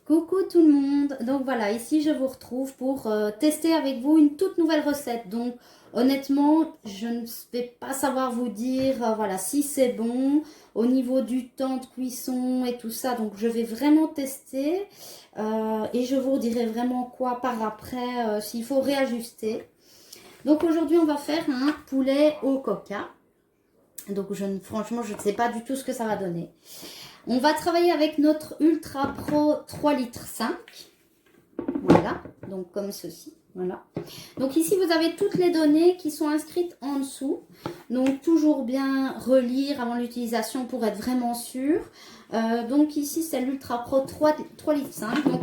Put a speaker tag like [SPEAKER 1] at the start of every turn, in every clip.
[SPEAKER 1] Coucou tout le monde, donc voilà, ici je vous retrouve pour tester avec vous une toute nouvelle recette. Donc honnêtement, je ne vais pas savoir vous dire voilà, si c'est bon au niveau du temps de cuisson et tout ça. Donc je vais vraiment tester et je vous dirai vraiment quoi par après s'il faut réajuster. Donc aujourd'hui on va faire un poulet au coca. Donc franchement je ne sais pas du tout ce que ça va donner. On va travailler avec notre Ultra Pro 3,5 litres. Voilà, donc comme ceci. Voilà. Donc ici, vous avez toutes les données qui sont inscrites en dessous. Donc toujours bien relire avant l'utilisation pour être vraiment sûr. Donc ici, c'est l'Ultra Pro 3,5 litres. Donc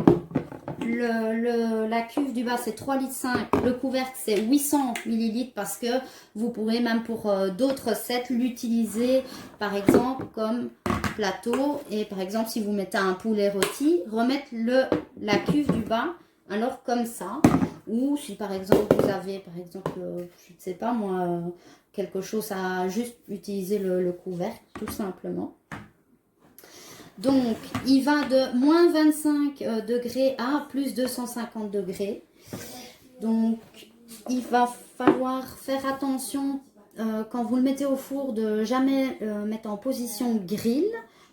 [SPEAKER 1] la cuve du bas, c'est 3,5 litres. Le couvercle, c'est 800 millilitres parce que vous pourrez même pour d'autres recettes l'utiliser, par exemple, comme plateau. Et par exemple, si vous mettez un poulet rôti, remettre la cuve du bas, alors comme ça. Ou si par exemple, vous avez, par exemple, je ne sais pas moi, quelque chose à juste utiliser le couvercle, tout simplement. Donc, il va de moins 25 degrés à plus 250 degrés. Donc, il va falloir faire attention quand vous le mettez au four de jamais mettre en position grill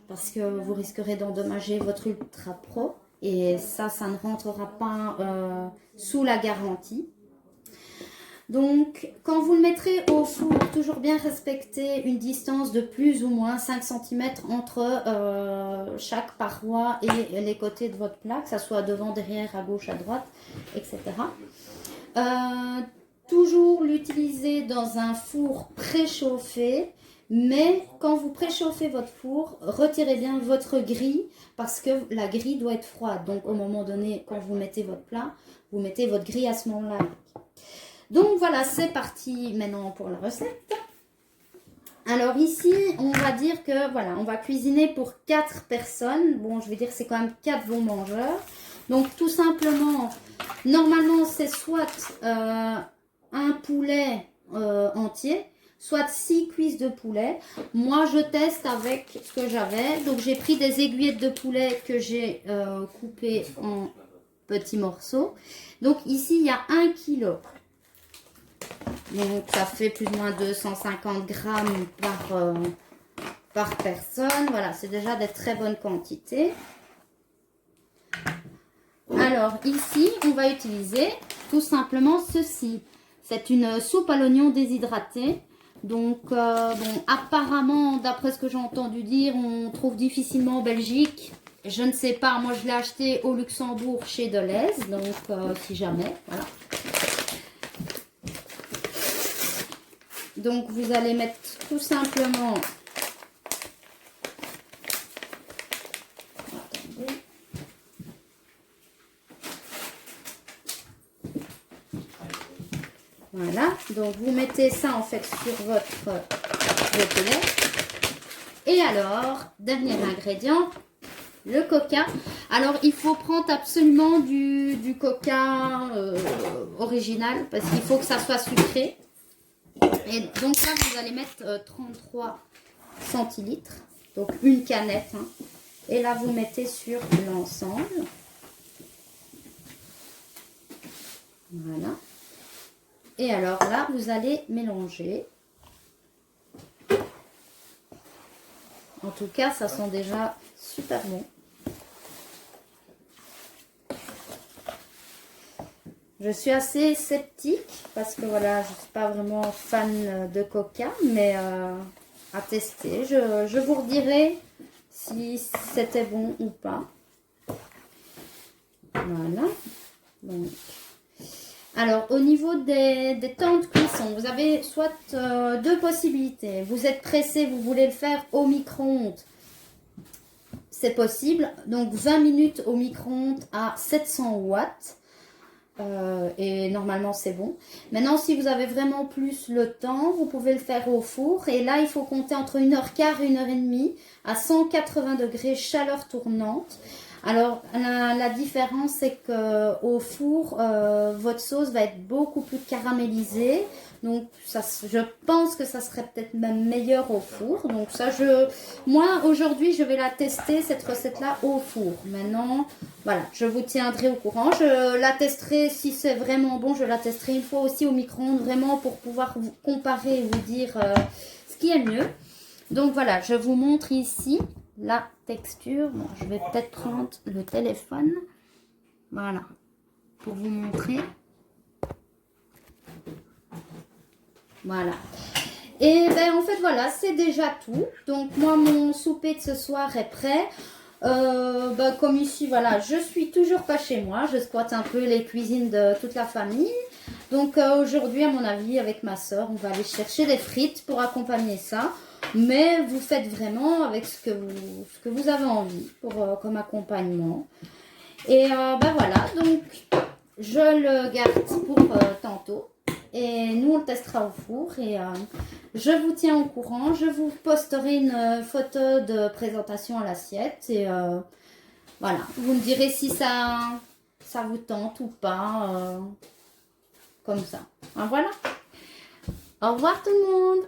[SPEAKER 1] parce que vous risquerez d'endommager votre Ultra Pro et ça ne rentrera pas sous la garantie. Donc, quand vous le mettrez au four, toujours bien respecter une distance de plus ou moins 5 cm entre chaque paroi et les côtés de votre plat, que ce soit devant, derrière, à gauche, à droite, etc. Toujours l'utiliser dans un four préchauffé, mais quand vous préchauffez votre four, retirez bien votre grille parce que la grille doit être froide. Donc, au moment donné, quand vous mettez votre plat, vous mettez votre grille à ce moment-là. Donc voilà, c'est parti maintenant pour la recette. Alors ici, on va dire que voilà, on va cuisiner pour 4 personnes. Bon, je vais dire que c'est quand même 4 bons mangeurs. Donc tout simplement, normalement c'est soit un poulet entier, soit 6 cuisses de poulet. Moi je teste avec ce que j'avais. Donc j'ai pris des aiguillettes de poulet que j'ai coupées en petits morceaux. Donc ici il y a 1 kg. Donc ça fait plus ou moins 250 grammes par personne. Voilà, c'est déjà des très bonnes quantités. Alors ici, on va utiliser tout simplement ceci. C'est une soupe à l'oignon déshydraté. Donc bon, apparemment, d'après ce que j'ai entendu dire, on trouve difficilement en Belgique. Je ne sais pas, moi je l'ai acheté au Luxembourg chez Deleuze. Donc si jamais, voilà. Donc, vous allez mettre tout simplement... Attendez. Voilà. Donc, vous mettez ça en fait sur votre poulet. Et alors, dernier ingrédient, le coca. Alors, il faut prendre absolument du coca original parce qu'il faut que ça soit sucré. Et donc là, vous allez mettre 33 centilitres, donc une canette. Hein. Et là, vous mettez sur l'ensemble. Voilà. Et alors là, vous allez mélanger. En tout cas, ça sent déjà super bon. Je suis assez sceptique parce que voilà, je ne suis pas vraiment fan de coca, mais à tester. Je vous redirai si c'était bon ou pas. Voilà. Donc. Alors, au niveau des temps de cuisson, vous avez soit deux possibilités. Vous êtes pressé, vous voulez le faire au micro-ondes. C'est possible. Donc, 20 minutes au micro-ondes à 700 watts. Et normalement c'est bon. Maintenant si vous avez vraiment plus le temps, vous pouvez le faire au four et là il faut compter entre 1h15 et 1h30 à 180 degrés chaleur tournante. Alors, la différence, c'est que au four, votre sauce va être beaucoup plus caramélisée. Donc, ça, je pense que ça serait peut-être même meilleur au four. Donc, ça, moi, aujourd'hui, je vais la tester, cette recette-là, au four. Maintenant, voilà, je vous tiendrai au courant. Je la testerai, si c'est vraiment bon, je la testerai une fois aussi au micro-ondes, vraiment pour pouvoir vous comparer et vous dire ce qui est mieux. Donc, voilà, je vous montre ici la texture. Bon, je vais peut-être prendre le téléphone. Voilà, pour vous montrer. Voilà. Et ben en fait voilà, c'est déjà tout. Donc moi mon souper de ce soir est prêt. Ben, comme ici voilà, je suis toujours pas chez moi. Je squatte un peu les cuisines de toute la famille. Donc aujourd'hui à mon avis avec ma soeur, on va aller chercher des frites pour accompagner ça. Mais vous faites vraiment avec ce que vous avez envie pour, comme accompagnement. Et ben voilà, donc je le garde pour tantôt. Et nous, on le testera au four. Et je vous tiens au courant. Je vous posterai une photo de présentation à l'assiette. Et voilà, vous me direz si ça vous tente ou pas. Comme ça. Ah, voilà. Au revoir tout le monde.